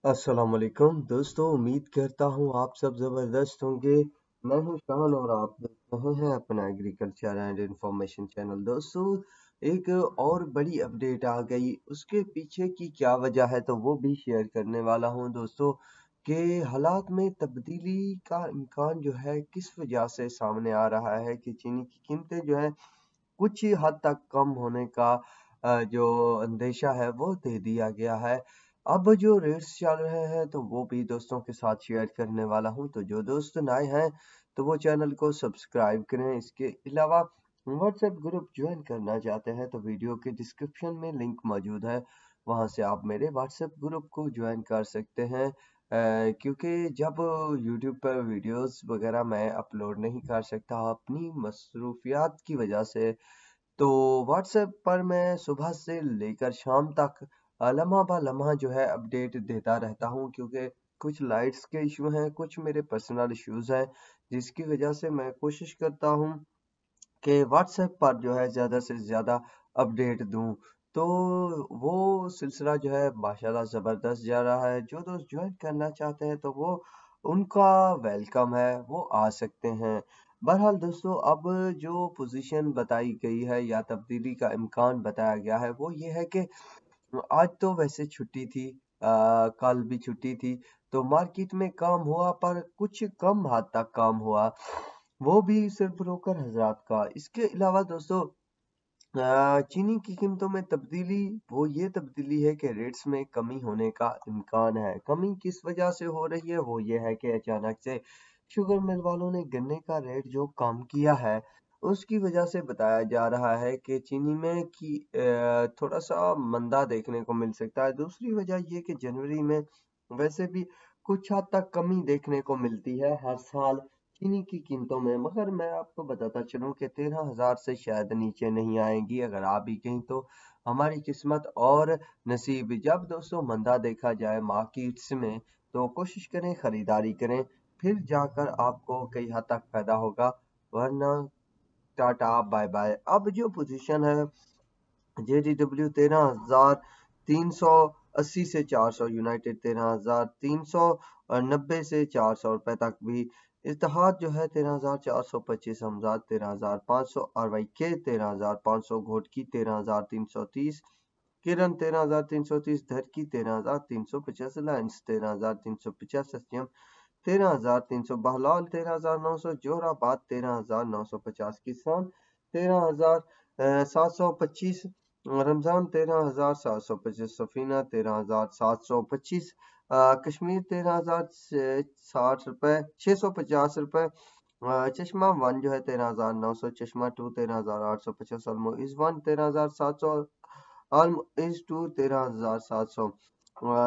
अस्सलाम वालेकुम दोस्तों, उम्मीद करता हूँ आप सब ज़बरदस्त होंगे। मैं हूँ शान और आप देख रहे हैं अपना एग्रीकल्चर एंड इंफॉर्मेशन चैनल। दोस्तों, एक और बड़ी अपडेट आ गई, उसके पीछे की क्या वजह है तो वो भी शेयर करने वाला हूँ दोस्तों। कि हालात में तब्दीली का इम्कान जो है किस वजह से सामने आ रहा है कि चीनी की कीमतें जो है कुछ हद तक कम होने का जो अंदेशा है वो दे दिया गया है। अब जो रेट्स चल रहे हैं तो वो भी दोस्तों के साथ शेयर करने वाला हूँ। तो जो दोस्त नए हैं तो वो चैनल को सब्सक्राइब करें। इसके अलावा व्हाट्सएप ग्रुप ज्वाइन करना चाहते हैं तो वीडियो के डिस्क्रिप्शन में लिंक मौजूद है, वहाँ से आप मेरे व्हाट्सएप ग्रुप को ज्वाइन कर सकते हैं। क्योंकि जब यूट्यूब पर वीडियोस वगैरह मैं अपलोड नहीं कर सकता अपनी मसरूफियात की वजह से, तो व्हाट्सएप पर मैं सुबह से लेकर शाम तक लम्हा ब लम्हा जो है अपडेट देता रहता हूँ। क्योंकि कुछ लाइट्स के इशू हैं, कुछ मेरे पर्सनल इश्यूज हैं, जिसकी वजह से मैं कोशिश करता हूँ कि व्हाट्सएप पर जो है ज़्यादा से ज़्यादा अपडेट दूँ। तो वो सिलसिला जो है माशाल्लाह ज़बरदस्त जा रहा है। जो दोस्त ज्वाइन करना चाहते हैं तो वो उनका वेलकम है, वो आ सकते हैं। बहरहाल दोस्तों, अब जो पोजीशन बताई गई है या तब्दीली का इम्कान बताया गया है वो ये है कि आज तो वैसे छुट्टी थी, कल भी छुट्टी थी, तो मार्केट में काम हुआ पर कुछ कम हद तक काम हुआ, वो भी सिर्फ ब्रोकर हजरात का। इसके अलावा दोस्तों, चीनी की कीमतों में तब्दीली, वो ये तब्दीली है कि रेट्स में कमी होने का इम्कान है। कमी किस वजह से हो रही है वो ये है कि अचानक से शुगर मिल वालों ने गन्ने का रेट जो कम किया है उसकी वजह से बताया जा रहा है कि चीनी में की थोड़ा सा मंदा देखने को मिल सकता है। दूसरी वजह ये कि जनवरी में वैसे भी कुछ हद तक कमी देखने को मिलती है हर साल चीनी की कीमतों में, मगर मैं आपको बताता चलूं कि 13,000 से शायद नीचे नहीं आएंगी। अगर आ भी गई तो हमारी किस्मत और नसीब। जब दोस्तों मंदा देखा जाए मार्केट्स में तो कोशिश करें खरीदारी करें, फिर जाकर आपको कई हद तक फायदा होगा, वरना टाटा बाय बाय। अब जो पोजीशन है JDW 13,380 से 400, यूनाइटेड 13,390 से 400 रुपए तक भी, इत्तेहाद जो है 13,425, हमजाद 13,500, RYK 13,500, घोटकी 13,330, किरण 13,330, धरकी 13,350, लाइन्स 13,350, एसटीएम 13,300, बहलाल 13,900, जोहराबाद 13,950, किसान 13,725, रमजान 13,725, सफीना 13,725, कश्मीर 13,060 रुपए, 650 रुपए, चश्मा वन जो है 13,900, चश्मा टू 13,850, अलमो इज वन 13,700, अलमो इज टू 13,700,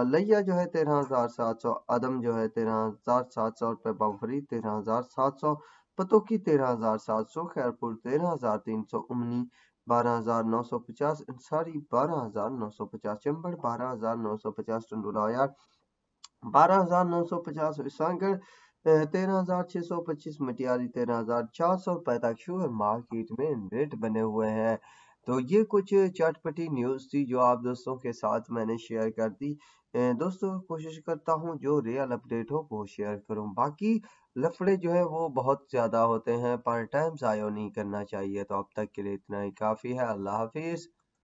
लैया जो है 13,700, अदम जो है 13,700 रुपए, बाफरी 13,700, पतोकी 13,700, खैरपुर 13,300, उमनी 12,950, अंसारी 12,950, चंबड़ 12,950, टंडोलाया 12,950, विसांगड़ 13,625, मटियारी 13,400 रुपए तक शुगर मार्केट में रेट बने हुए हैं। तो ये कुछ चटपटी न्यूज़ थी जो आप दोस्तों के साथ मैंने शेयर कर दी। दोस्तों, कोशिश करता हूँ जो रियल अपडेट हो वो शेयर करूँ, बाकी लफड़े जो है वो बहुत ज़्यादा होते हैं, पर टाइम ज़ाया नहीं करना चाहिए। तो अब तक के लिए इतना ही काफ़ी है। अल्लाह हाफिज़।